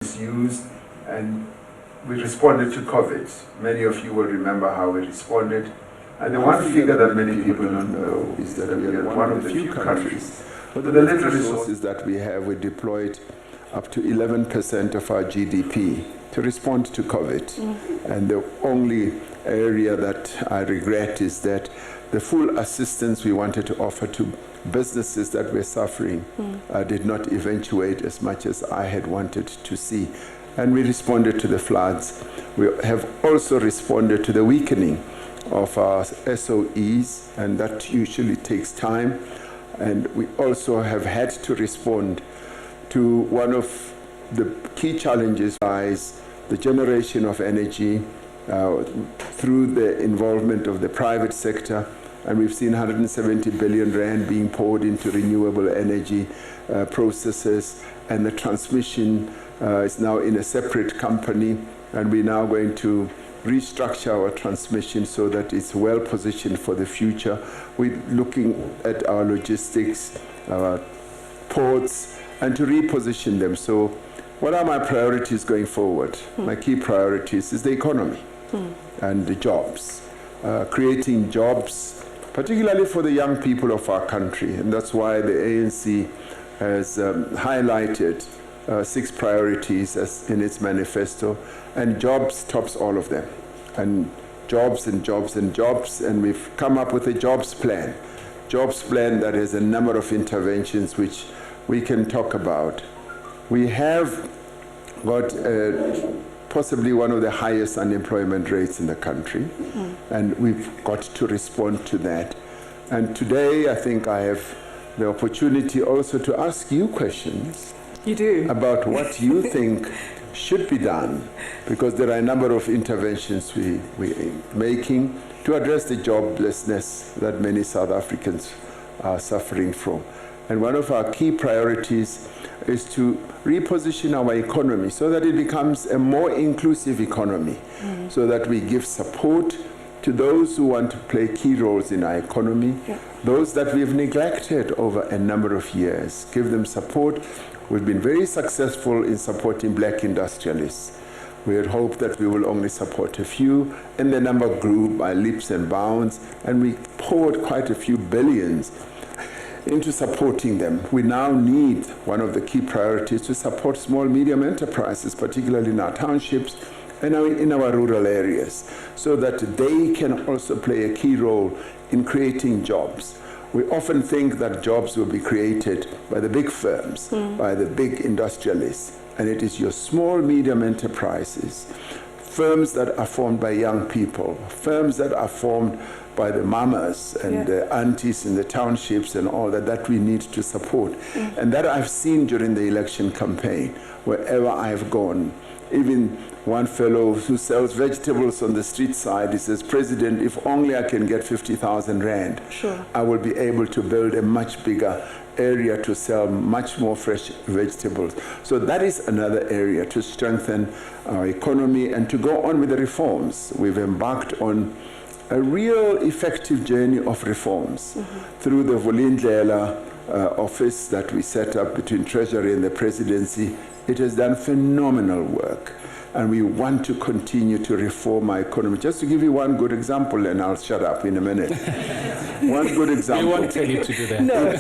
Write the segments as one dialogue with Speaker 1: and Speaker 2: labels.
Speaker 1: misused, and we responded to COVID. Many of you will remember how we responded. And the one figure that many people don't know is that we are one of the few countries with the little resources that we have. We deployed up to 11% of our GDP to respond to COVID. And the only area that I regret is that the full assistance we wanted to offer to businesses that were suffering did not eventuate as much as I had wanted to see. And we responded to the floods. We have also responded to the weakening of our SOEs, and that usually takes time. And we also have had to respond to one of the key challenges is the generation of energy through the involvement of the private sector. And we've seen 170 billion rand being poured into renewable energy processes, and the transmission is now in a separate company, and we're now going to restructure our transmission so that it's well positioned for the future. We're looking at our logistics, our ports, and to reposition them. So what are my priorities going forward? My key priorities is the economy and the jobs, creating jobs, particularly for the young people of our country. And that's why the ANC has highlighted 6 priorities as in its manifesto, and jobs tops all of them. And jobs and jobs and jobs, and we've come up with a jobs plan that has a number of interventions which we can talk about. We have got possibly one of the highest unemployment rates in the country, and we've got to respond to that. And today I think I have the opportunity also to ask you questions.
Speaker 2: You do.
Speaker 1: About what you think should be done, because there are a number of interventions we're making to address the joblessness that many South Africans are suffering from. And one of our key priorities is to reposition our economy so that it becomes a more inclusive economy, so that we give support to those who want to play key roles in our economy, those that we've neglected over a number of years, give them support. We've been very successful in supporting black industrialists. We had hoped that we will only support a few, and the number grew by leaps and bounds, and we poured quite a few billions into supporting them. We now need, one of the key priorities, to support small, medium enterprises, particularly in our townships and in our rural areas, so that they can also play a key role in creating jobs. We often think that jobs will be created by the big firms, by the big industrialists, and it is your small, medium enterprises, firms that are formed by young people, firms that are formed by the mamas and the aunties in the townships and all that we need to support. And that I've seen during the election campaign, wherever I've gone. Even one fellow who sells vegetables on the street side, he says, "President, if only I can get 50,000 rand, I will be able to build a much bigger area to sell much more fresh vegetables." So that is another area to strengthen our economy and to go on with the reforms. We've embarked on a real effective journey of reforms through the Vulindlela office that we set up between Treasury and the Presidency. It has done phenomenal work, and we want to continue to reform our economy. Just to give you one good example, and I'll shut up in a minute. One good example.
Speaker 3: We won't tell you to do that.
Speaker 1: No.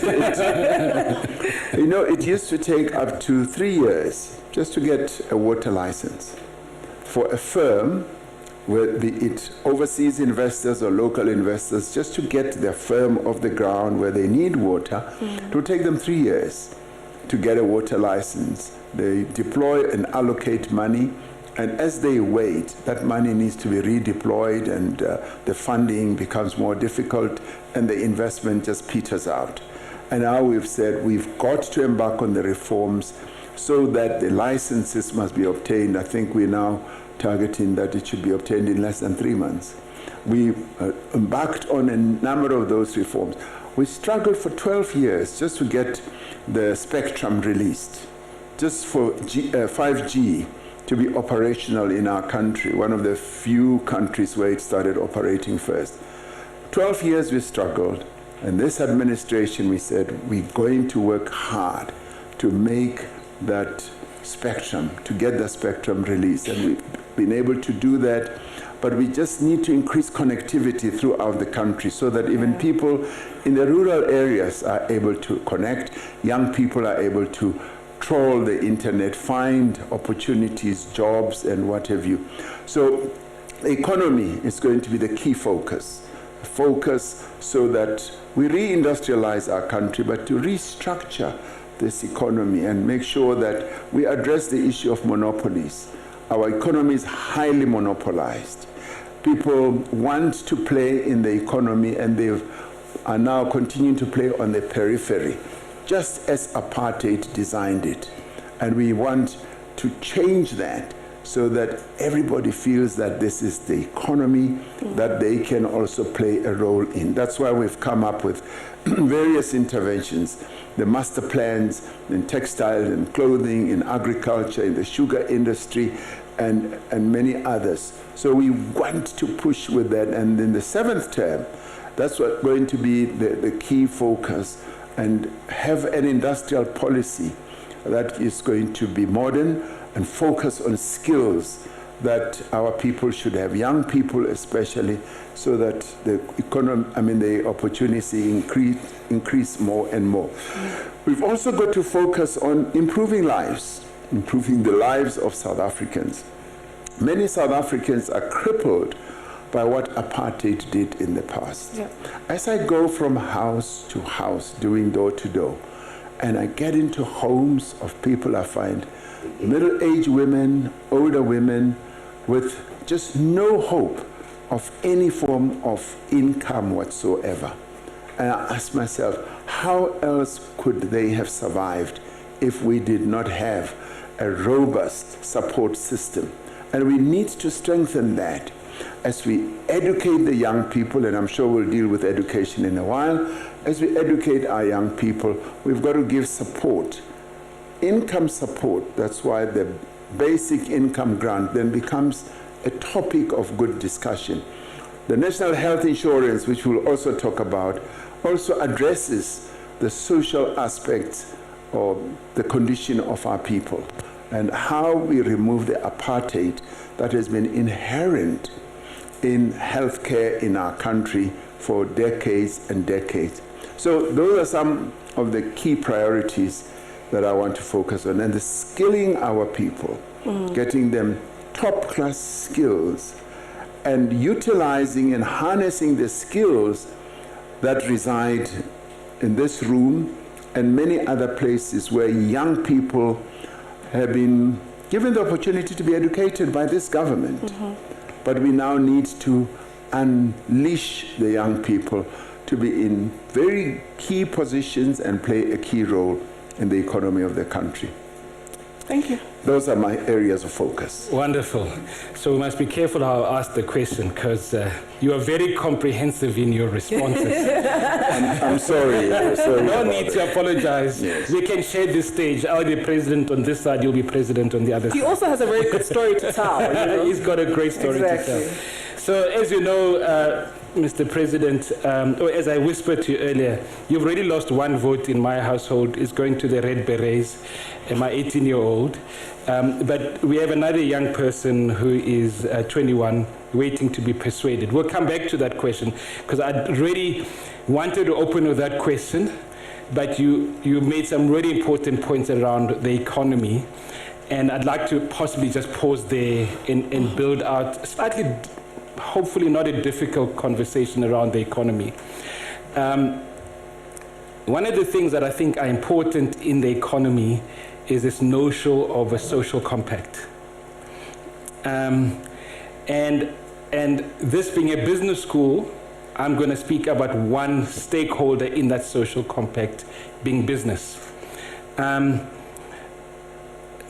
Speaker 1: You know, it used to take up to 3 years just to get a water license for a firm, be it overseas investors or local investors, just to get their firm off the ground where they need water. It will take them 3 years to get a water license. They deploy and allocate money, and as they wait, that money needs to be redeployed, and the funding becomes more difficult, and the investment just peters out. And now we've said we've got to embark on the reforms so that the licenses must be obtained. I think we're now targeting that it should be obtained in less than 3 months. We embarked on a number of those reforms. We struggled for 12 years just to get the spectrum released, just for 5G to be operational in our country, one of the few countries where it started operating first. 12 years we struggled, and this administration, we said, we're going to work hard to make that spectrum, to get the spectrum released. And we've been able to do that, but we just need to increase connectivity throughout the country so that even people in the rural areas are able to connect. Young people are able to trawl the internet, find opportunities, jobs, and what have you. So the economy is going to be the key focus so that we reindustrialize our country, but to restructure this economy and make sure that we address the issue of monopolies. Our economy is highly monopolized. People want to play in the economy, and they are now continuing to play on the periphery, just as apartheid designed it. And we want to change that so that everybody feels that this is the economy that they can also play a role in. That's why we've come up with various interventions, the master plans in textile and clothing, in agriculture, in the sugar industry, and many others. So we want to push with that. And in the 7th term, that's what's going to be the key focus, and have an industrial policy that is going to be modern and focus on skills that our people should have, young people especially, so that the opportunity increase more and more. We've also got to focus on improving the lives of South Africans. Many South Africans are crippled by what apartheid did in the past. Yep. As I go from house to house, doing door to door, and I get into homes of people, I find middle-aged women, older women, with just no hope of any form of income whatsoever. And I ask myself, how else could they have survived if we did not have a robust support system? And we need to strengthen that as we educate the young people, and I'm sure we'll deal with education in a while. As we educate our young people, we've got to give support, income support. That's why the basic income grant then becomes a topic of good discussion. The National Health Insurance, which we'll also talk about, also addresses the social aspects of the condition of our people and how we remove the apartheid that has been inherent in healthcare in our country for decades and decades. So those are some of the key priorities that I want to focus on. And the skilling our people, getting them top-class skills, and utilizing and harnessing the skills that reside in this room and many other places where young people have been given the opportunity to be educated by this government. But we now need to unleash the young people to be in very key positions and play a key role in the economy of the country.
Speaker 2: Thank you.
Speaker 1: Those are my areas of focus.
Speaker 3: Wonderful. So we must be careful how I ask the question, because you are very comprehensive in your responses.
Speaker 1: I'm sorry.
Speaker 3: No need to apologize. Yes. We can share this stage. I'll be president on this side, you'll be president on the other side.
Speaker 2: He also has a very good story to tell. You know?
Speaker 3: He's got a great story to tell. So as you know, Mr. President, or as I whispered to you earlier, you've already lost one vote in my household. It's going to the Red Berets, my 18-year-old. But we have another young person who is 21, waiting to be persuaded. We'll come back to that question, because I really wanted to open with that question, but you made some really important points around the economy. And I'd like to possibly just pause there and build out slightly, hopefully not a difficult conversation around the economy. One of the things that I think are important in the economy is this notion of a social compact. And this being a business school, I'm going to speak about one stakeholder in that social compact being business.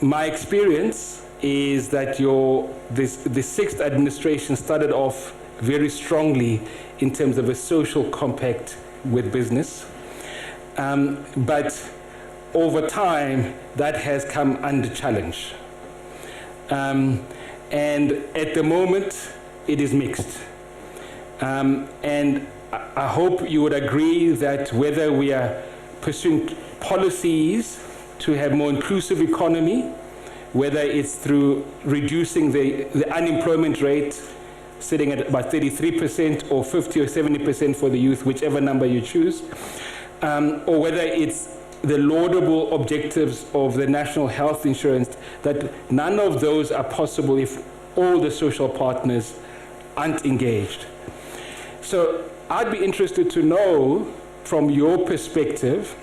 Speaker 3: My experience is that the sixth administration started off very strongly in terms of a social compact with business. But over time, that has come under challenge. And at the moment, it is mixed. And I hope you would agree that whether we are pursuing policies to have more inclusive economy, whether it's through reducing the unemployment rate, sitting at about 33% or 50 or 70% for the youth, whichever number you choose, or whether it's the laudable objectives of the national health insurance, that none of those are possible if all the social partners aren't engaged. So I'd be interested to know from your perspective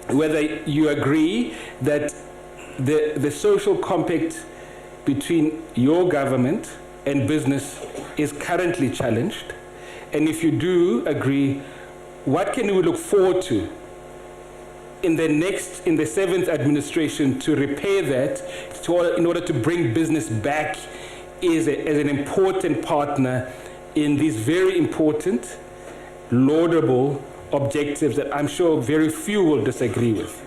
Speaker 3: whether you agree that the social compact between your government and business is currently challenged, and if you do agree, what can we look forward to in the seventh administration to repair that, in order to bring business back as an important partner in these very important, laudable objectives that I'm sure very few will disagree with.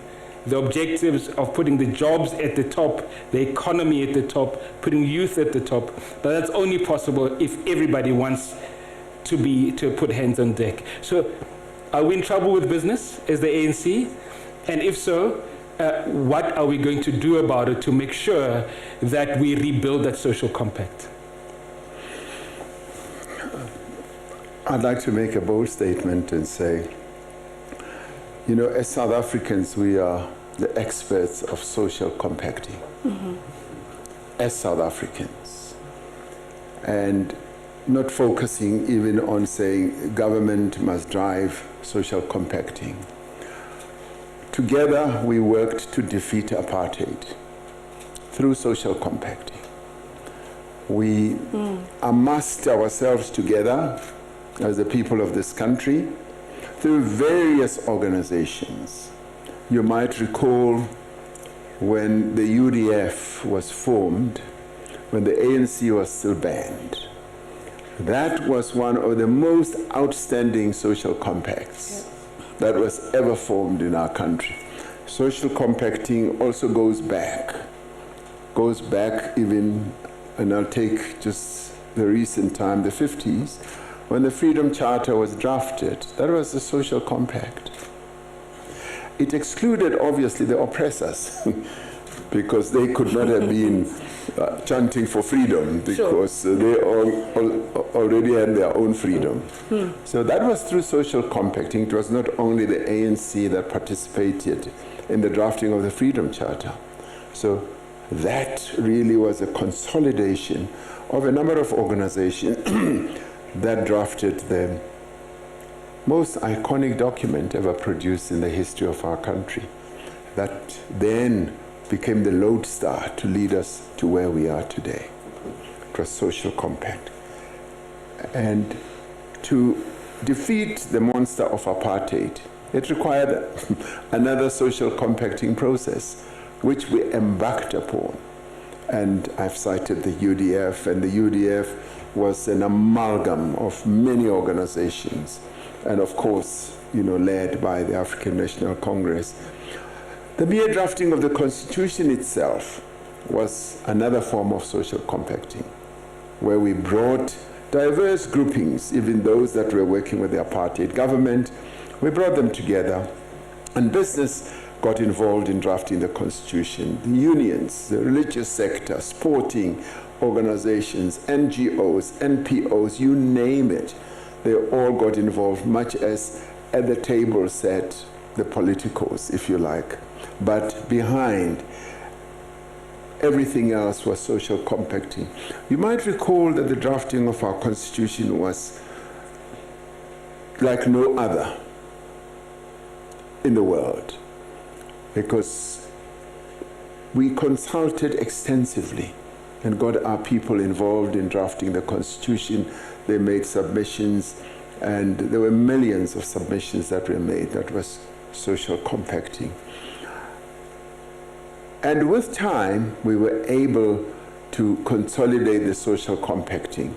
Speaker 3: The objectives of putting the jobs at the top, the economy at the top, putting youth at the top, but that's only possible if everybody wants to put hands on deck. So are we in trouble with business as the ANC? And if so, what are we going to do about it to make sure that we rebuild that social compact?
Speaker 1: I'd like to make a bold statement and say, you know, as South Africans, we are the experts of social compacting. As South Africans. And not focusing even on saying government must drive social compacting. Together, we worked to defeat apartheid through social compacting. We amassed ourselves together as the people of this country through various organizations. You might recall when the UDF was formed, when the ANC was still banned. That was one of the most outstanding social compacts that was ever formed in our country. Social compacting also goes back even, and I'll take just the recent time, the 50s, when the Freedom Charter was drafted. That was the social compact. It excluded, obviously, the oppressors, because they could not have been chanting for freedom, because they already had their own freedom. So that was through social compacting. It was not only the ANC that participated in the drafting of the Freedom Charter. So that really was a consolidation of a number of organizations that drafted the most iconic document ever produced in the history of our country, that then became the lodestar to lead us to where we are today. It was social compact. And to defeat the monster of apartheid, it required another social compacting process, which we embarked upon. And I've cited the UDF, and the UDF was an amalgam of many organizations, and of course, you know, led by the African National Congress. The mere drafting of the Constitution itself was another form of social compacting, where we brought diverse groupings, even those that were working with the apartheid government, we brought them together, and business got involved in drafting the Constitution. The unions, the religious sector, sporting organizations, NGOs, NPOs, you name it, they all got involved, much as at the table sat the politicos, if you like. But behind everything else was social compacting. You might recall that the drafting of our Constitution was like no other in the world, because we consulted extensively and got our people involved in drafting the Constitution. They made submissions, and there were millions of submissions that were made. That was social compacting. And with time, we were able to consolidate the social compacting.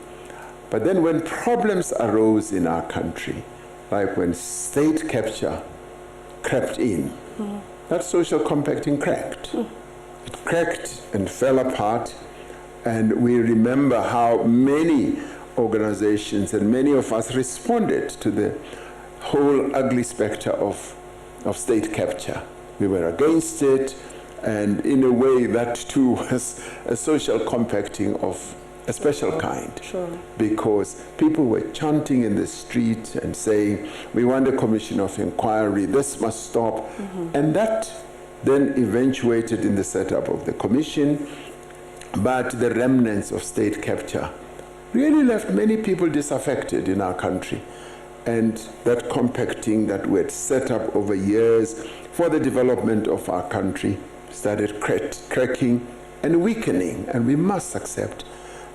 Speaker 1: But then when problems arose in our country, like when state capture crept in, that social compacting cracked. It cracked and fell apart, and we remember how many organizations and many of us responded to the whole ugly specter of state capture. We were against it,
Speaker 4: And in a way, that too was a social compacting of a special kind.
Speaker 2: Sure.
Speaker 4: Because people were chanting in the street and saying, we want a commission of inquiry, this must stop. And that then eventuated in the setup of the commission, but the remnants of state capture really left many people disaffected in our country. And that compacting that we had set up over years for the development of our country started cracking and weakening. And we must accept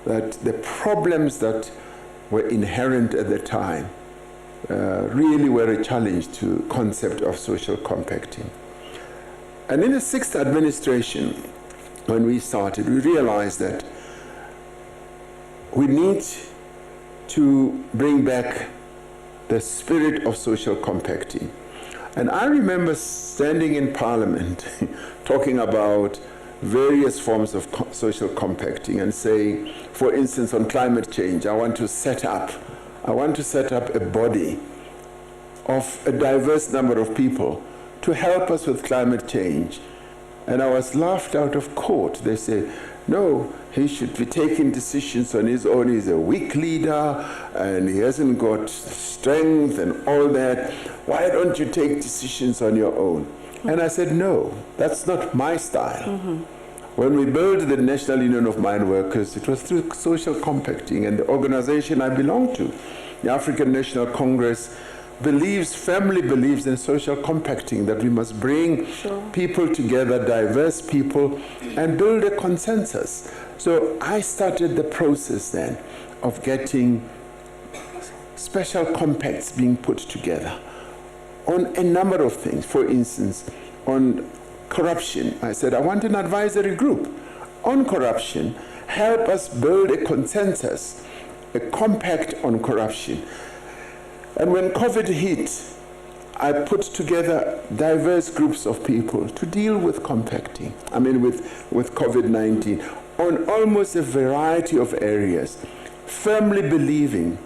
Speaker 4: that the problems that were inherent at the time really were a challenge to concept of social compacting. And in the sixth administration, when we started, we realized that we need to bring back the spirit of social compacting. And I remember standing in Parliament talking about various forms of social compacting and saying, for instance, on climate change, I want to set up a body of a diverse number of people to help us with climate change. And I was laughed out of court. They say, no, he should be taking decisions on his own. He's a weak leader and he hasn't got strength and all that. Why don't you take decisions on your own? And I said, no, that's not my style. When we built the National Union of Mine Workers, it was through social compacting, and the organization I belong to, the African National Congress, firmly believes in social compacting, that we must bring people together, diverse people, and build a consensus. So I started the process then of getting special compacts being put together on a number of things. For instance, on corruption, I said I want an advisory group on corruption, help us build a consensus, a compact on corruption. And when COVID hit, I put together diverse groups of people to deal with compacting, with COVID-19, on almost a variety of areas, firmly believing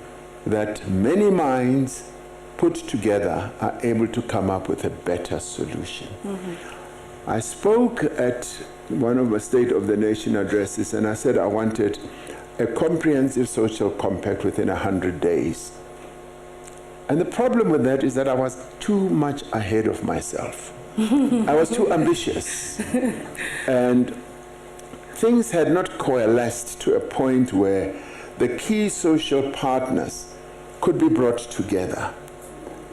Speaker 4: that many minds put together are able to come up with a better solution. I spoke at one of the State of the Nation addresses, and I said I wanted a comprehensive social compact within 100 days. And the problem with that is that I was too much ahead of myself. I was too ambitious. And things had not coalesced to a point where the key social partners could be brought together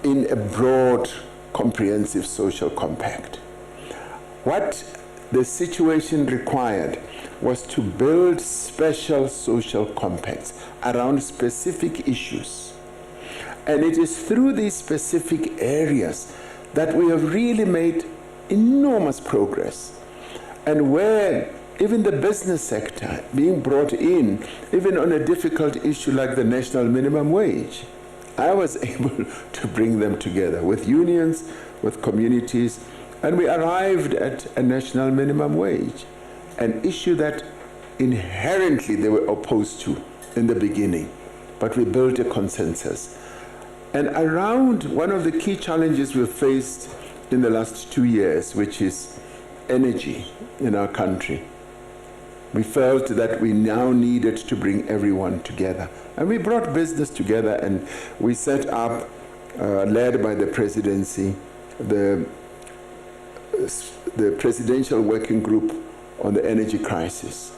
Speaker 4: in a broad, comprehensive social compact. What the situation required was to build special social compacts around specific issues. And it is through these specific areas that we have really made enormous progress. And where even the business sector being brought in, even on a difficult issue like the national minimum wage, I was able to bring them together with unions, with communities, and we arrived at a national minimum wage, an issue that inherently they were opposed to in the beginning, but we built a consensus. And around one of the key challenges we've faced in the last 2 years, which is energy in our country, we felt that we now needed to bring everyone together. And we brought business together, and we set up, led by the presidency, the Presidential Working Group on the Energy Crisis.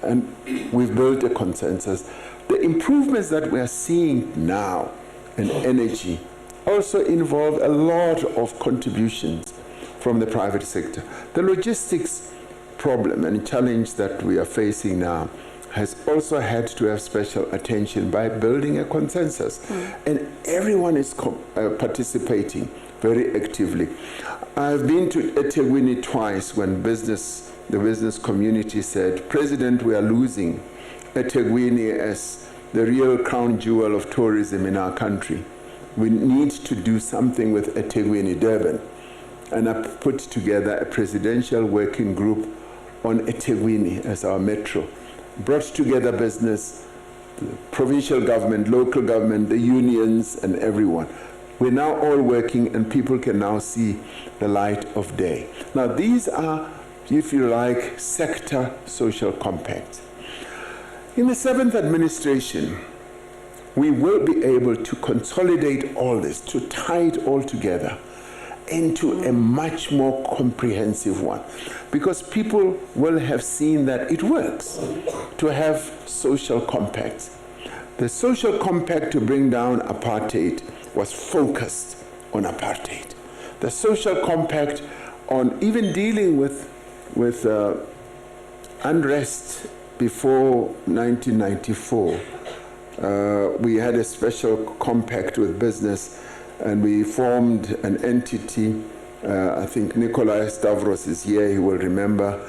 Speaker 4: And we've built a consensus. The improvements that we are seeing now in energy also involve a lot of contributions from the private sector. The logistics problem and challenge that we are facing now has also had to have special attention by building a consensus. And everyone is participating very actively. I've been to eThekwini twice when the business community said, President, we are losing eThekwini as the real crown jewel of tourism in our country. We need to do something with eThekwini, Durban. And I put together a presidential working group on eThekwini as our metro. Brought together business, the provincial government, local government, the unions, and everyone. We're now all working, and people can now see the light of day. Now, these are if you like, sector social compacts. In the 7th administration, we will be able to consolidate all this, to tie it all together into a much more comprehensive one. Because people will have seen that it works to have social compacts. The social compact to bring down apartheid was focused on apartheid. The social compact on even dealing with unrest before 1994. We had a special compact with business, and we formed an entity. I think Nikolai Stavros is here, he will remember,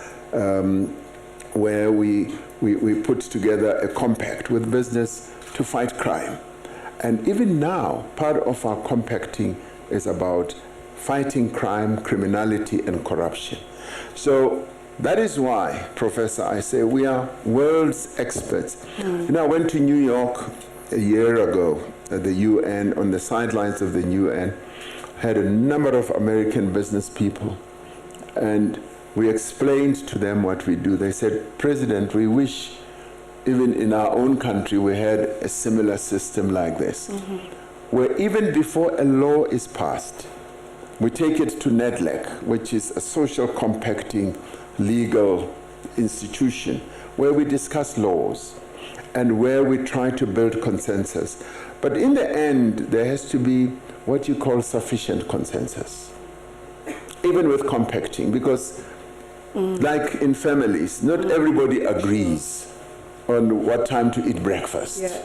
Speaker 4: where we put together a compact with business to fight crime. And even now, part of our compacting is about fighting crime, criminality, and corruption. So that is why, Professor, I say we are world's experts. You know, I went to New York a year ago at the UN, on the sidelines of the UN, had a number of American business people, and we explained to them what we do. They said, President, we wish even in our own country we had a similar system like this, where even before a law is passed, we take it to NEDLEC, which is a social compacting legal institution, where we discuss laws and where we try to build consensus. But in the end, there has to be what you call sufficient consensus, even with compacting, because like in families, not everybody agrees on what time to eat breakfast.
Speaker 2: Yeah.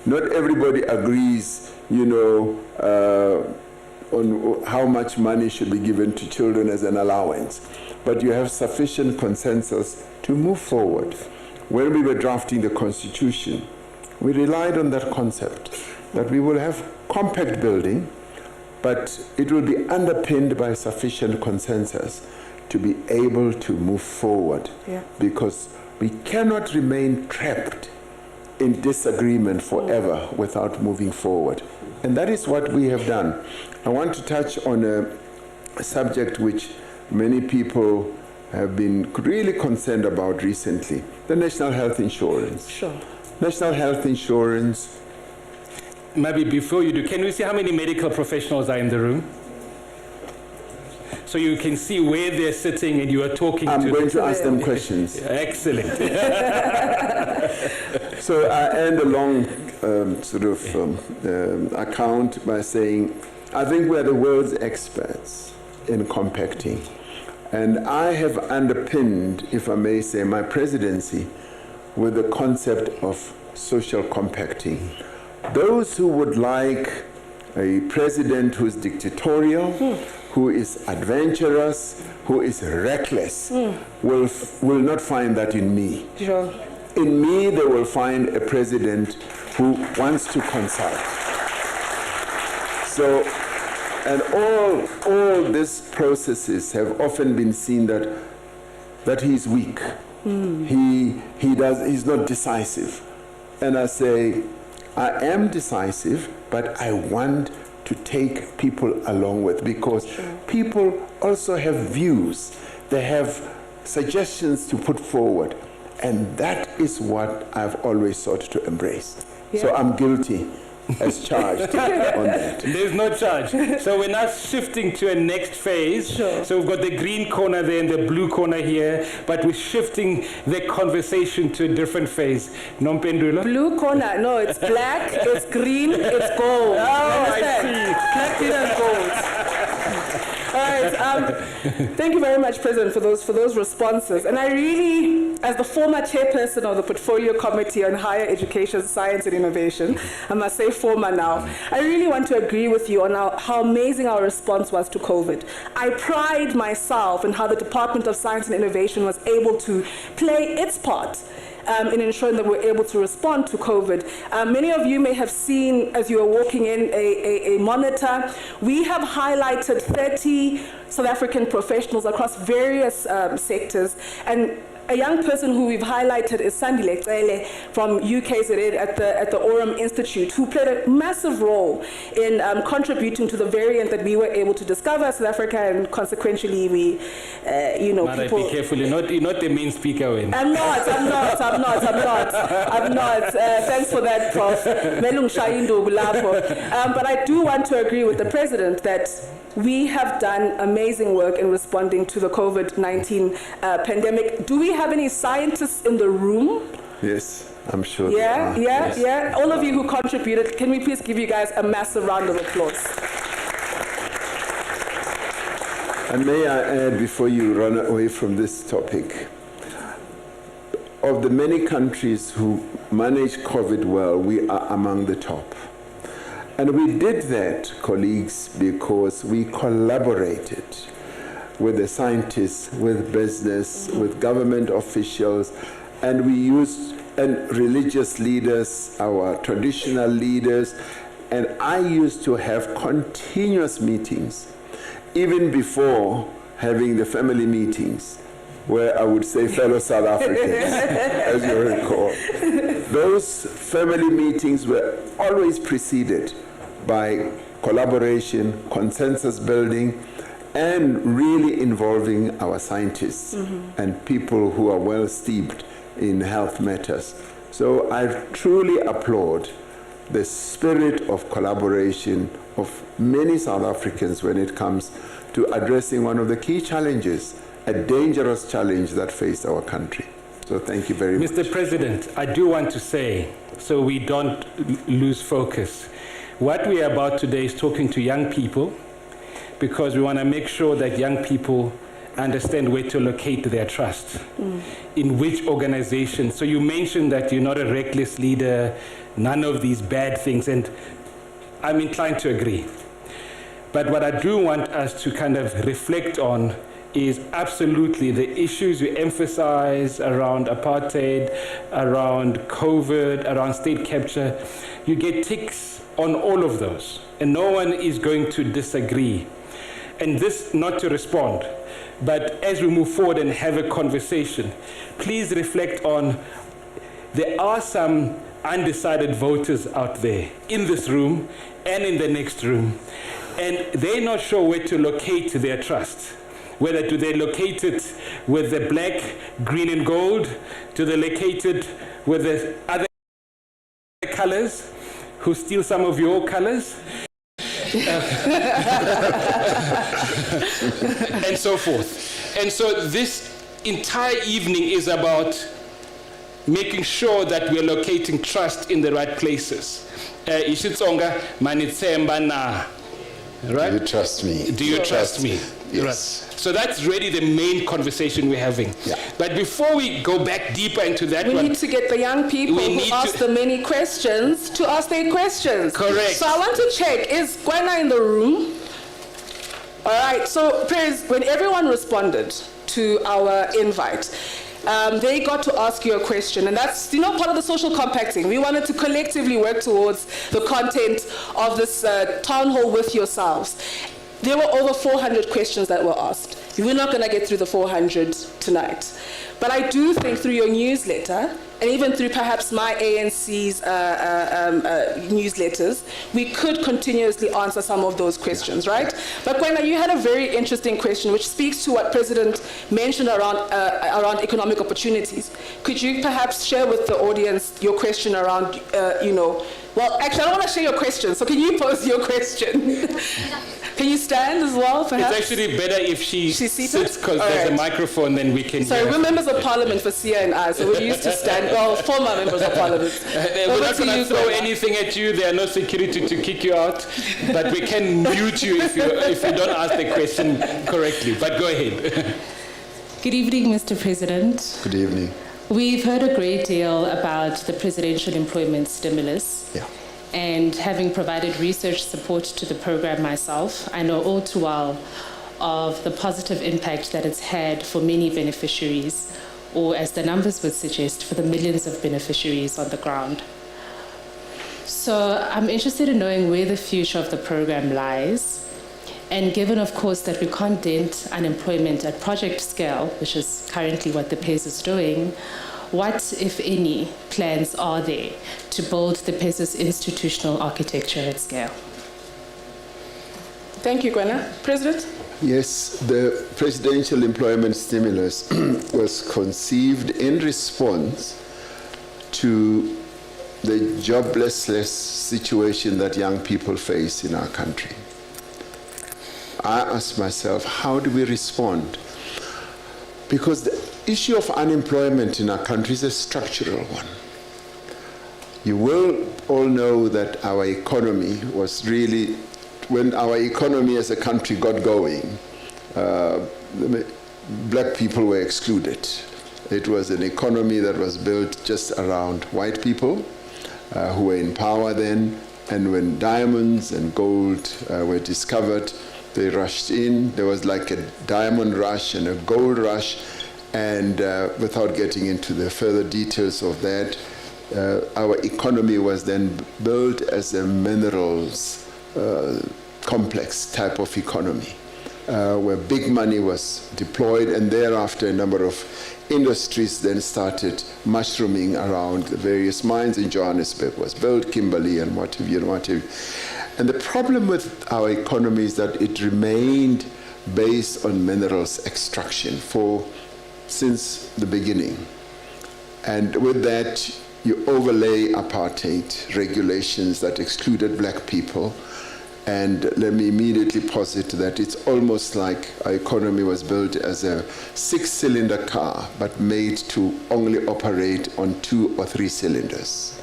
Speaker 4: Not everybody agrees, you know, on how much money should be given to children as an allowance. But you have sufficient consensus to move forward. When we were drafting the Constitution, we relied on that concept, that we will have compact building, but it will be underpinned by sufficient consensus to be able to move forward.
Speaker 2: Yeah.
Speaker 4: Because we cannot remain trapped in disagreement forever without moving forward. And that is what we have done. I want to touch on a subject which many people have been really concerned about recently, the national health insurance.
Speaker 2: Sure.
Speaker 4: National health insurance.
Speaker 3: Maybe before you do, can we see how many medical professionals are in the room? So you can see where they're sitting and you are talking to them.
Speaker 4: I'm going to ask them questions.
Speaker 3: Excellent.
Speaker 4: So I end a long account by saying, I think we're the world's experts in compacting. And I have underpinned, if I may say, my presidency with the concept of social compacting. Those who would like a president who is dictatorial, who is adventurous, who is reckless, will not find that in me.
Speaker 2: Sure.
Speaker 4: In me, they will find a president who wants to consult. So, and all these processes have often been seen that he's weak. He's not decisive. And I say, I am decisive, but I want to take people along with, because people also have views. They have suggestions to put forward. And that is what I've always sought to embrace. Yeah. So I'm guilty as charged on that.
Speaker 3: There's no charge. So we're now shifting to a next phase.
Speaker 2: Sure.
Speaker 3: So we've got the green corner there and the blue corner here, but we're shifting the conversation to a different phase. Nompendula?
Speaker 2: Blue corner, no, it's black, it's green, it's gold.
Speaker 3: Oh, I see.
Speaker 2: Black, green, and gold. All right. Thank you very much, President, for those responses. And I really, as the former chairperson of the Portfolio Committee on Higher Education, Science and Innovation, I must say former now, I really want to agree with you on how amazing our response was to COVID. I pride myself in how the Department of Science and Innovation was able to play its part in ensuring that we're able to respond to COVID. Many of you may have seen, as you were walking in, a monitor. We have highlighted 30 South African professionals across various sectors, and a young person who we've highlighted is Sandile Cele from UKZN at the Aurum Institute, who played a massive role in contributing to the variant that we were able to discover South Africa, and consequently we,
Speaker 3: Mara,
Speaker 2: people...
Speaker 3: be careful, you're not the main speaker. When.
Speaker 2: I'm not. Thanks for that, Prof. But I do want to agree with the President that we have done amazing work in responding to the COVID-19 pandemic. Do we have any scientists in the room?
Speaker 4: Yes, I'm sure.
Speaker 2: Yeah. All of you who contributed, can we please give you guys a massive round of applause?
Speaker 4: And may I add, before you run away from this topic, of the many countries who manage COVID well, we are among the top. And we did that, colleagues, because we collaborated with the scientists, with business, with government officials, and we used religious leaders, our traditional leaders, and I used to have continuous meetings, even before having the family meetings, where I would say fellow South Africans, as you recall. Those family meetings were always preceded by collaboration, consensus building, and really involving our scientists and people who are well steeped in health matters. So I truly applaud the spirit of collaboration of many South Africans when it comes to addressing one of the key challenges, a dangerous challenge that faced our country. So thank you very much.
Speaker 3: Mr. President, I do want to say, so we don't lose focus, what we are about today is talking to young people, because we want to make sure that young people understand where to locate their trust, in which organization. So you mentioned that you're not a reckless leader, none of these bad things, and I'm inclined to agree. But what I do want us to kind of reflect on is absolutely the issues you emphasize around apartheid, around COVID, around state capture. You get ticks on all of those, and no one is going to disagree. And this, not to respond, but as we move forward and have a conversation, please reflect on, there are some undecided voters out there in this room and in the next room, and they're not sure where to locate their trust. Whether do they locate it with the black, green and gold? Do they locate it with the other colors who steal some of your colors? And so forth. And so this entire evening is about making sure that we're locating trust in the right places. Ishitsonga manitsemba na. Right?
Speaker 4: Do you trust me?
Speaker 3: Do you trust me?
Speaker 4: Yes.
Speaker 3: Right. So that's really the main conversation we're having.
Speaker 4: Yeah.
Speaker 3: But before we go back deeper into that
Speaker 2: we need to get the young people who ask the many questions to ask their questions.
Speaker 3: Correct.
Speaker 2: So I want to check, is Gwena in the room? All right, so please, when everyone responded to our invite, they got to ask you a question, and that's part of the social compacting. We wanted to collectively work towards the content of this town hall with yourselves. There were over 400 questions that were asked. We're not going to get through the 400 tonight. But I do think through your newsletter, and even through perhaps my ANC's newsletters, we could continuously answer some of those questions, right? But Gwena, you had a very interesting question which speaks to what President mentioned around economic opportunities. Could you perhaps share with the audience your question around, well, actually, I don't want to share your question, so can you pose your question? Can you stand as well, perhaps?
Speaker 3: It's actually better if she's sits, because there's a microphone, then we can...
Speaker 2: Sorry, we're members of parliament for Sia and I, so we're used to stand, well, former members of parliament.
Speaker 3: We're not going to throw anything at you. There are no security to kick you out, but we can mute you if you don't ask the question correctly. But go ahead.
Speaker 5: Good evening, Mr. President.
Speaker 4: Good evening.
Speaker 5: We've heard a great deal about the presidential employment stimulus.
Speaker 4: Yeah.
Speaker 5: And having provided research support to the program myself, I know all too well of the positive impact that it's had for many beneficiaries, or as the numbers would suggest, for the millions of beneficiaries on the ground. So I'm interested in knowing where the future of the program lies, And given, of course, that we can't dent unemployment at project scale, which is currently what the PES is doing, what, if any, plans are there to build the PES's institutional architecture at scale?
Speaker 2: Thank you, Gwena. President?
Speaker 4: Yes, the presidential employment stimulus was conceived in response to the joblessness situation that young people face in our country. I asked myself, how do we respond? Because the issue of unemployment in our country is a structural one. You will all know that our economy was really, when our economy as a country got going, black people were excluded. It was an economy that was built just around white people who were in power then, and when diamonds and gold were discovered, they rushed in. There was like a diamond rush and a gold rush, and without getting into the further details of that, our economy was then built as a minerals complex type of economy, where big money was deployed, and thereafter a number of industries then started mushrooming around. The various mines in Johannesburg was built, Kimberley and what have you and what have you. And the problem with our economy is that it remained based on minerals extraction since the beginning. And with that, you overlay apartheid regulations that excluded black people. And let me immediately posit that it's almost like our economy was built as a 6-cylinder car, but made to only operate on 2 or 3 cylinders,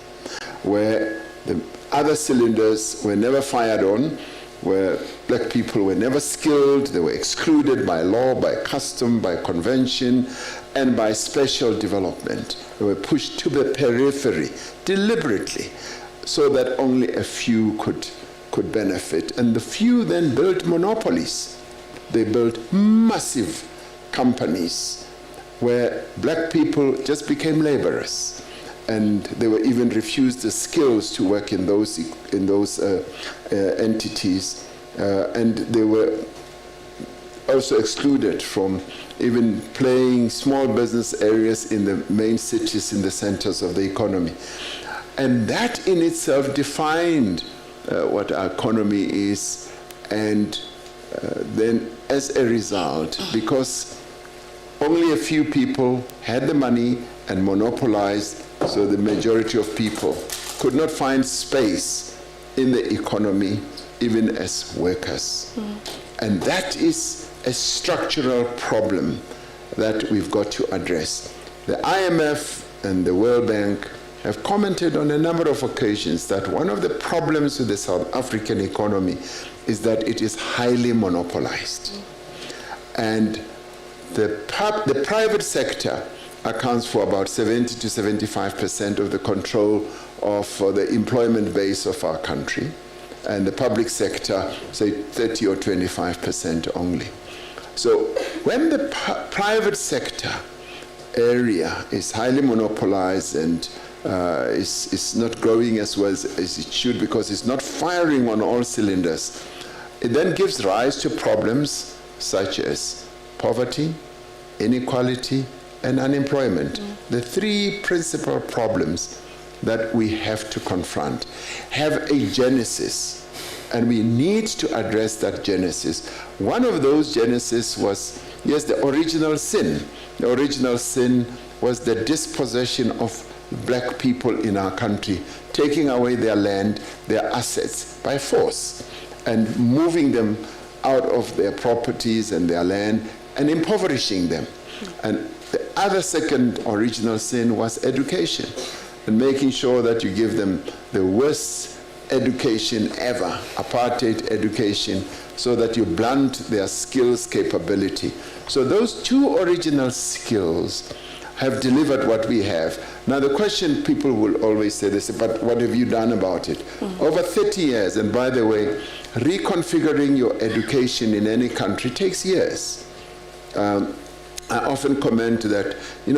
Speaker 4: where the other cylinders were never fired on, where black people were never skilled, they were excluded by law, by custom, by convention, and by special development. They were pushed to the periphery deliberately so that only a few could benefit. And the few then built monopolies. They built massive companies where black people just became laborers. And they were even refused the skills to work in those entities. And they were also excluded from even playing small business areas in the main cities, in the centers of the economy. And that in itself defined what our economy is. And then as a result, because only a few people had the money and monopolized, so the majority of people could not find space in the economy, even as workers. And that is a structural problem that we've got to address. The IMF and the World Bank have commented on a number of occasions that one of the problems with the South African economy is that it is highly monopolized. And the private sector accounts for about 70 to 75% of the control of the employment base of our country, and the public sector, say 30 or 25% only. So when the private sector area is highly monopolized and is not growing as well as it should, because it's not firing on all cylinders, it then gives rise to problems such as poverty, inequality, and unemployment. The 3 principal problems that we have to confront have a genesis, and we need to address that genesis. One of those genesis was, yes, the original sin. The original sin was the dispossession of black people in our country, taking away their land, their assets by force, and moving them out of their properties and their land and impoverishing them. And the other second original sin was education, and making sure that you give them the worst education ever, apartheid education, so that you blunt their skills capability. So those 2 original skills have delivered what we have. Now the question people will always say, they say, but what have you done about it? Over 30 years, and by the way, reconfiguring your education in any country takes years. I often comment that,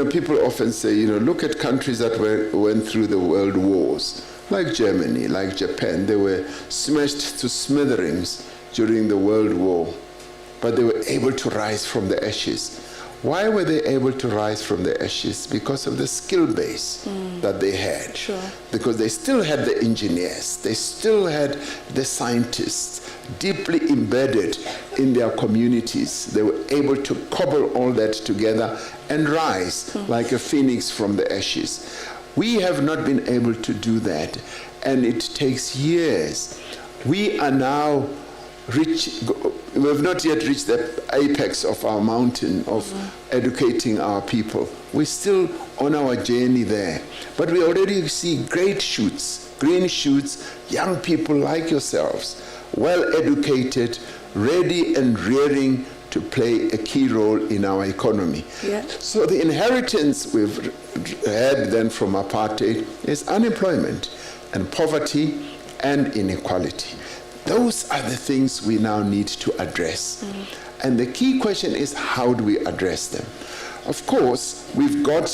Speaker 4: people often say, look at countries that went through the world wars, like Germany, like Japan. They were smashed to smithereens during the World War, but they were able to rise from the ashes. Why were they able to rise from the ashes? Because of the skill base that they had.
Speaker 2: Sure.
Speaker 4: Because they still had the engineers, they still had the scientists deeply embedded in their communities. They were able to cobble all that together and rise like a phoenix from the ashes. We have not been able to do that, and it takes years. We are now we have not yet reached the apex of our mountain of educating our people. We're still on our journey there. But we already see great shoots, green shoots, young people like yourselves, well educated, ready and rearing to play a key role in our economy.
Speaker 2: Yeah.
Speaker 4: So the inheritance we've had then from apartheid is unemployment and poverty and inequality. Those are the things we now need to address. And the key question is, how do we address them? Of course, we've got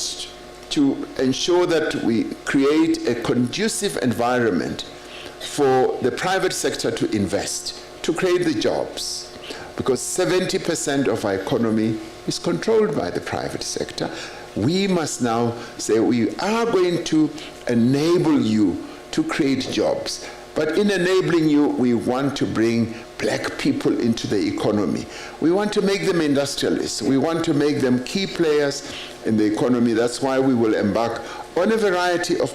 Speaker 4: to ensure that we create a conducive environment for the private sector to invest, to create the jobs, because 70% of our economy is controlled by the private sector. We must now say we are going to enable you to create jobs. But in enabling you, we want to bring black people into the economy. We want to make them industrialists. We want to make them key players in the economy. That's why we will embark on a variety of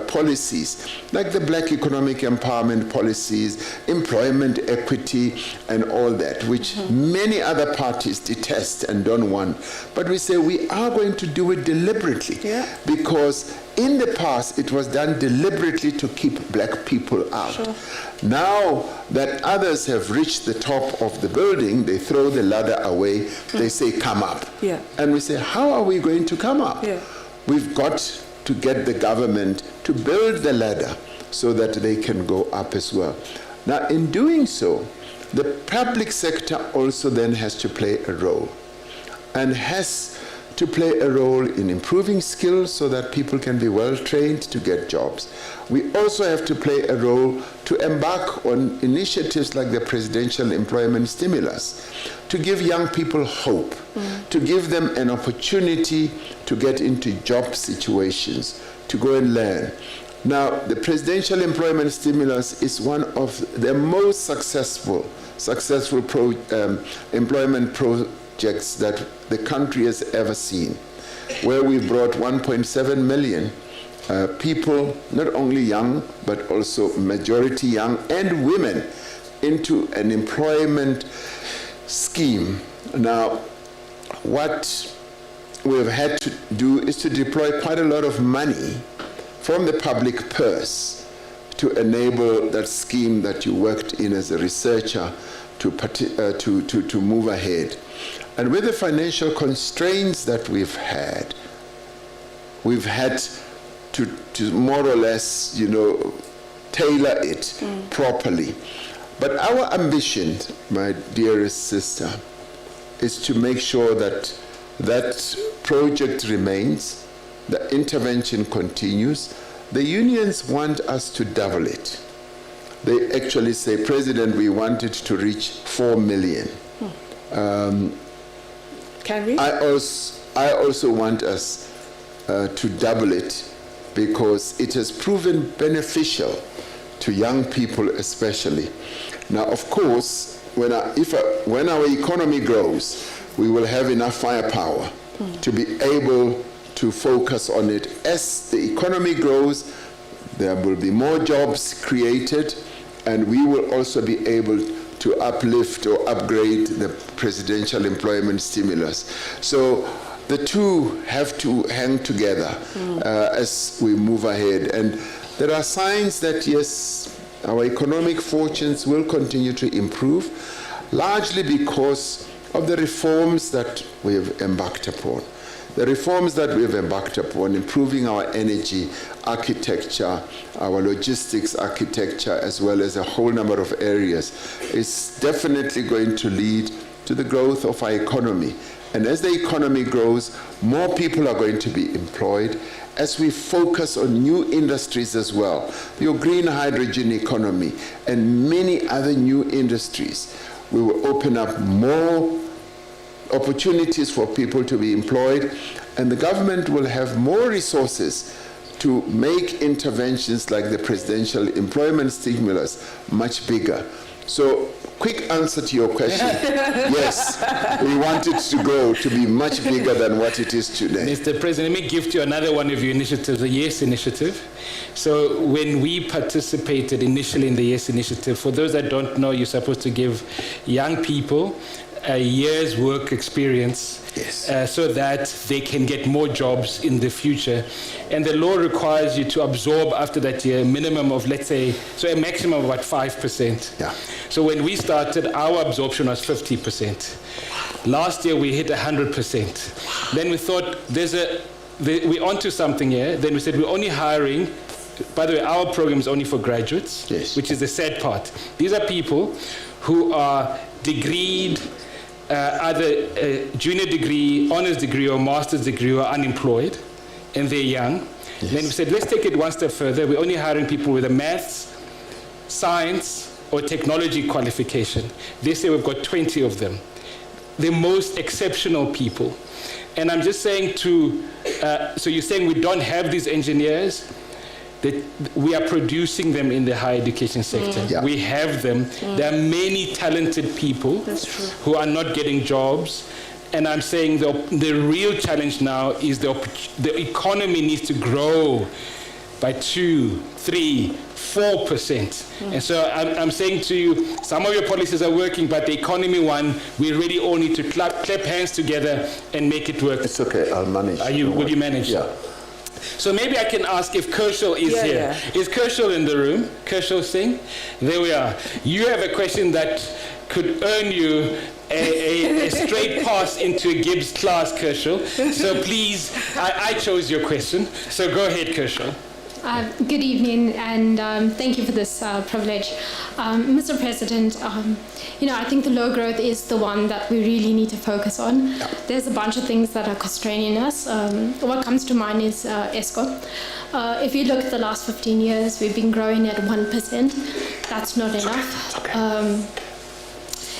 Speaker 4: policies, like the Black Economic Empowerment policies, employment equity, and all that, which many other parties detest and don't want. But we say we are going to do it deliberately, because in the past it was done deliberately to keep black people out.
Speaker 2: Sure.
Speaker 4: Now that others have reached the top of the building, they throw the ladder away, they say, come up.
Speaker 2: Yeah.
Speaker 4: And we say, how are we going to come up?
Speaker 2: Yeah.
Speaker 4: We've got to get the government to build the ladder so that they can go up as well. Now, in doing so, the public sector also then has to play a role, and has to play a role in improving skills so that people can be well trained to get jobs. We also have to play a role to embark on initiatives like the Presidential Employment Stimulus, to give young people hope, to give them an opportunity to get into job situations, to go and learn. Now, the Presidential Employment Stimulus is one of the most successful employment projects that the country has ever seen, where we brought 1.7 million people, not only young, but also majority young and women, into an employment scheme. Now, what we've had to do is to deploy quite a lot of money from the public purse to enable that scheme that you worked in as a researcher to move ahead. And with the financial constraints that we've had to more or less, tailor it properly. But our ambition, my dearest sister, is to make sure that that project remains, the intervention continues. The unions want us to double it. They actually say, President, we want it to reach 4 million.
Speaker 2: Can we?
Speaker 4: I also want us to double it, because it has proven beneficial to young people especially. Now, of course, when our economy grows, we will have enough firepower to be able to focus on it. As the economy grows, there will be more jobs created, and we will also be able to uplift or upgrade the Presidential Employment Stimulus. So the two have to hang together as we move ahead. And there are signs that, yes, our economic fortunes will continue to improve, largely because of the reforms that we have embarked upon. The reforms that we have embarked upon, improving our energy architecture, our logistics architecture, as well as a whole number of areas, is definitely going to lead to the growth of our economy. And as the economy grows, more people are going to be employed, as we focus on new industries as well, your green hydrogen economy and many other new industries, we will open up more opportunities for people to be employed, and the government will have more resources to make interventions like the presidential employment stimulus much bigger. So, quick answer to your question, yes, we want it to grow to be much bigger than what it is today.
Speaker 3: Mr. President, let me gift you another one of your initiatives, the YES Initiative. So when we participated initially in the YES Initiative, for those that don't know, you're supposed to give young people a year's work experience,
Speaker 4: yes,
Speaker 3: so that they can get more jobs in the future. And the law requires you to absorb after that year a minimum of, let's say, so a maximum of about 5%.
Speaker 4: Yeah.
Speaker 3: So when we started, our absorption was 50%. Last year we hit 100%. Then we thought we're onto something here. Then we said we're only hiring. By the way, our program is only for graduates,
Speaker 4: yes,
Speaker 3: which is the sad part. These are people who are degreed, either a junior degree, honors degree, or master's degree, or unemployed, and they're young. Yes. Then we said, let's take it one step further. We're only hiring people with a maths, science, or technology qualification. They say we've got 20 of them. The most exceptional people. And I'm just saying so you're saying we don't have these engineers? That we are producing them in the higher education sector.
Speaker 4: Yeah.
Speaker 3: We have them. There are many talented people who are not getting jobs. And I'm saying the real challenge now is the economy needs to grow by 2, 3, 4%. And so I'm saying to you, some of your policies are working, but the economy one, we really all need to clap hands together and make it work.
Speaker 4: It's okay, I'll manage.
Speaker 3: Will you manage?
Speaker 4: Yeah.
Speaker 3: So maybe I can ask if Kershal is here. Yeah. Is Kershal in the room? Kershal Singh? There we are. You have a question that could earn you a straight pass into a Gibbs class, Kershal. So please, I chose your question. So go ahead, Kershal.
Speaker 6: Good evening, and thank you for this privilege. Mr. President, I think the low growth is the one that we really need to focus on. There's a bunch of things that are constraining us. What comes to mind is ESCO. If you look at the last 15 years, we've been growing at 1%. That's not enough.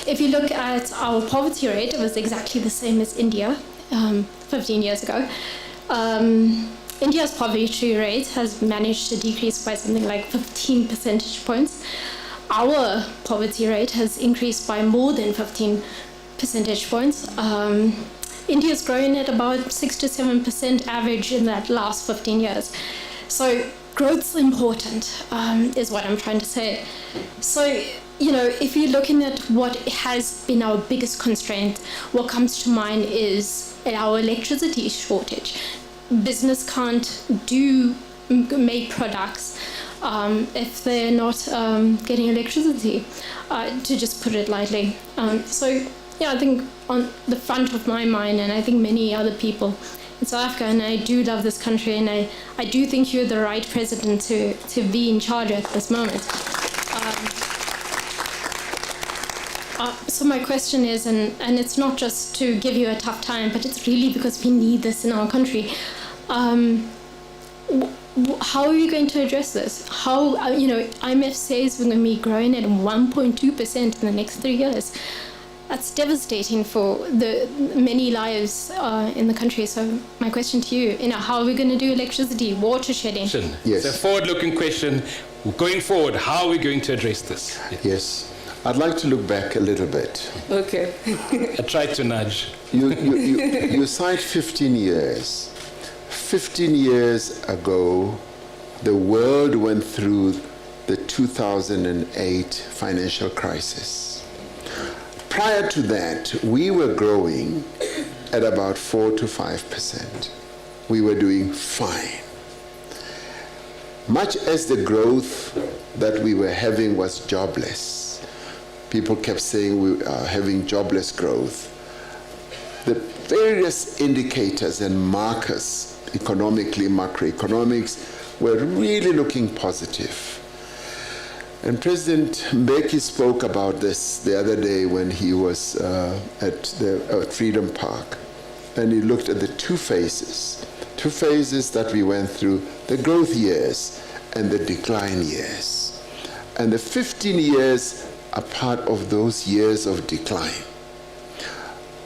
Speaker 6: If you look at our poverty rate, it was exactly the same as India 15 years ago. India's poverty rate has managed to decrease by something like 15 percentage points. Our poverty rate has increased by more than 15 percentage points. India's growing at about 6 to 7% average in that last 15 years. So growth's important, is what I'm trying to say. So, if you're looking at what has been our biggest constraint, what comes to mind is our electricity shortage. Business can't make products if they're not getting electricity, to just put it lightly. I think on the front of my mind, and I think many other people in South Africa, and I do love this country, and I do think you're the right president to be in charge at this moment. So my question is, and it's not just to give you a tough time, but it's really because we need this in our country. How are you going to address this? How, IMF says we're going to be growing at 1.2% in the next 3 years. That's devastating for the many lives in the country. So my question to you, how are we going to do electricity, water shedding?
Speaker 4: Yes.
Speaker 3: It's a forward-looking question. Going forward, how are we going to address this?
Speaker 4: Yes. I'd like to look back a little bit.
Speaker 2: Okay.
Speaker 3: I tried to nudge.
Speaker 4: You cite 15 years. 15 years ago, the world went through the 2008 financial crisis. Prior to that, we were growing at about 4 to 5%. We were doing fine. Much as the growth that we were having was jobless, people kept saying we are having jobless growth. The various indicators and markers, economically, macroeconomics, were really looking positive. And President Mbeki spoke about this the other day when he was at Freedom Park, and he looked at the two phases. two phases that we went through, the growth years and the decline years. And the 15 years are part of those years of decline.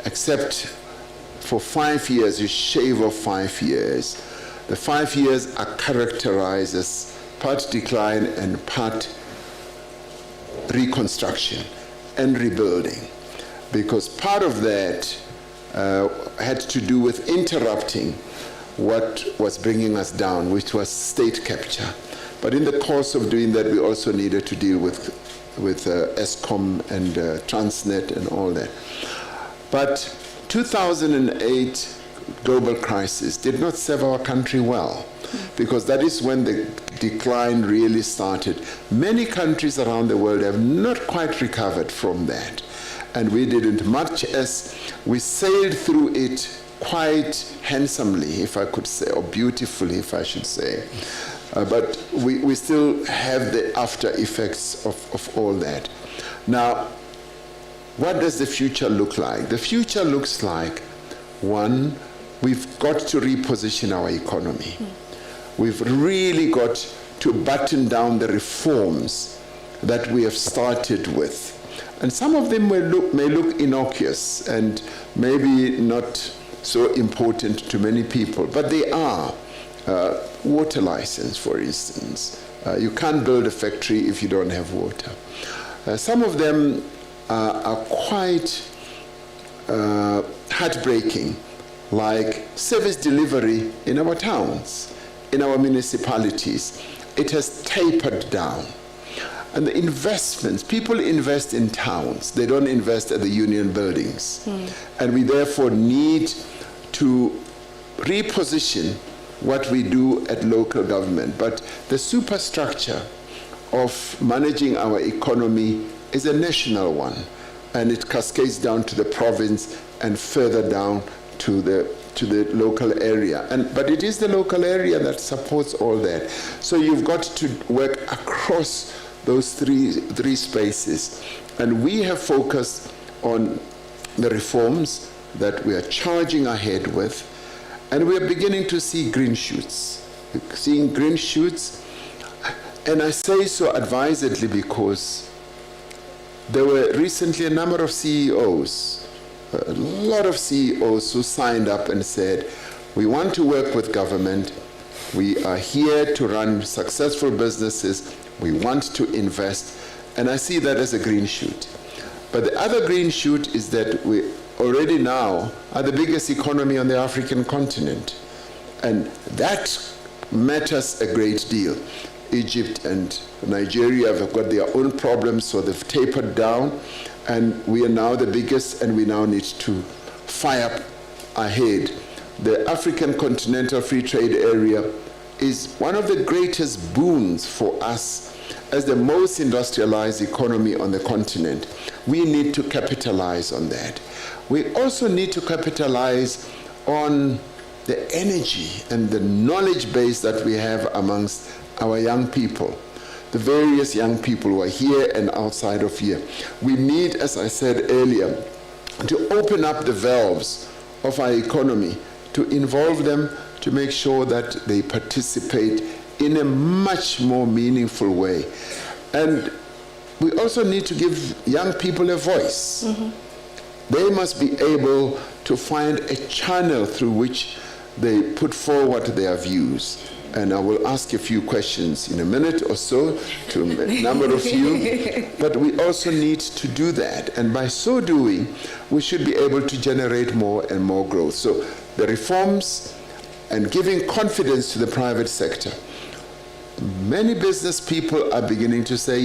Speaker 4: Except for 5 years, you shave off 5 years. The 5 years are characterized as part decline and part reconstruction and rebuilding, because part of that had to do with interrupting what was bringing us down, which was state capture. But in the course of doing that, we also needed to deal with ESCOM and Transnet and all that. But 2008 global crisis did not serve our country well, because that is when the decline really started. Many countries around the world have not quite recovered from that, and we didn't, much as we sailed through it quite handsomely, if I could say, or beautifully, if I should say. But we still have the after effects of all that. Now, what does the future look like? The future looks like, one, we've got to reposition our economy. We've really got to button down the reforms that we have started with. And some of them may look innocuous and maybe not so important to many people, but they are. Water license, for instance. You can't build a factory if you don't have water. Some of them are quite heartbreaking, like service delivery in our towns, in our municipalities. It has tapered down. And the investments, people invest in towns, they don't invest at the union buildings. And we therefore need to reposition what we do at local government. But the superstructure of managing our economy is a national one, and it cascades down to the province and further down to the local area. But it is the local area that supports all that. So you've got to work across those three spaces. And we have focused on the reforms that we are charging ahead with, and we are beginning to see green shoots. Seeing green shoots, and I say so advisedly because there were recently a number of CEOs, a lot of CEOs who signed up and said, we want to work with government, we are here to run successful businesses, we want to invest, and I see that as a green shoot. But the other green shoot is that we already now are the biggest economy on the African continent, and that matters a great deal. Egypt and Nigeria have got their own problems, so they've tapered down, and we are now the biggest, and we now need to fire up ahead. The African Continental Free Trade Area is one of the greatest boons for us as the most industrialized economy on the continent. We need to capitalize on that. We also need to capitalize on the energy and the knowledge base that we have amongst our young people, the various young people who are here and outside of here. We need, as I said earlier, to open up the valves of our economy, to involve them, to make sure that they participate in a much more meaningful way. And we also need to give young people a voice. They must be able to find a channel through which they put forward their views. And I will ask a few questions in a minute or so to a number of you. But we also need to do that. And by so doing, we should be able to generate more and more growth. So the reforms and giving confidence to the private sector. Many business people are beginning to say,